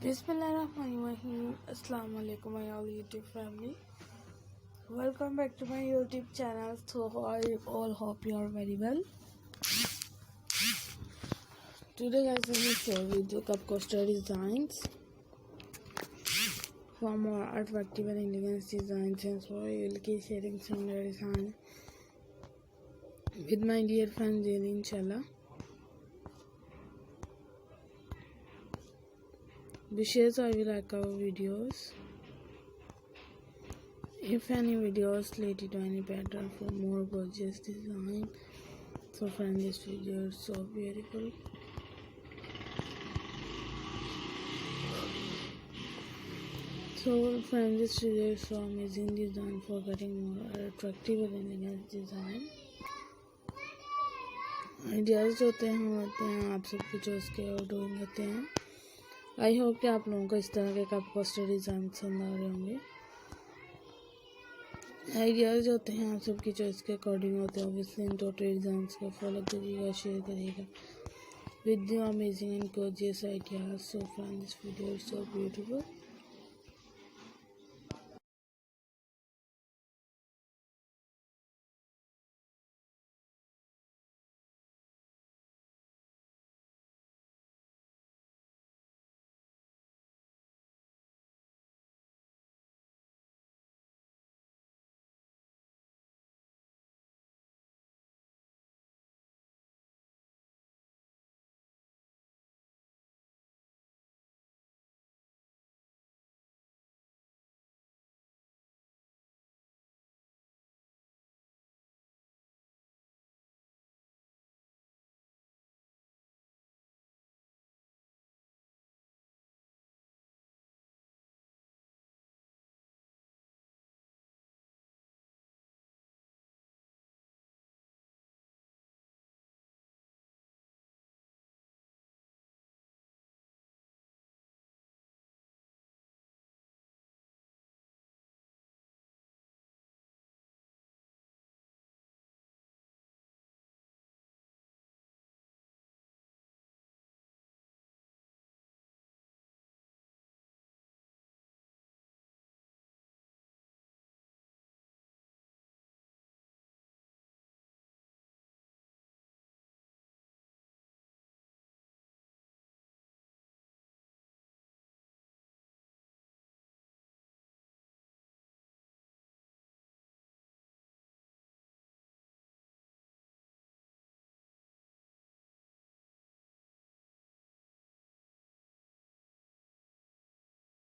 Bismillahirrahmanirrahim. Assalamu alaikum my all YouTube family. Welcome back to my YouTube channel. So I all hope you are very well. Today guys, I will show you the cup coaster designs. For more attractive and elegant designs, and so I will keep sharing some design with my dear friends daily, inshallah. Wishes I will like our videos. If any videos related to any pattern for more gorgeous design, so friend, this video is so beautiful. So friend, this video is so amazing design for getting more attractive and elegant design. Ideas होते हैं आप सबकी choice के और drawing होते हैं. I hope कि आप लोगों को इस तरह के कप कोस्टर डिज़ाइन पसंद आ रहे होंगे. आइडियाज़ होते हैं आप सबकी चॉइस के अकॉर्डिंग होते हैं. ऑब्वियसली इन टोटल डिज़ाइंस को फॉलो करिएगा, शेयर करिएगा with the amazing and gorgeous ideas. So friend, this video is so beautiful.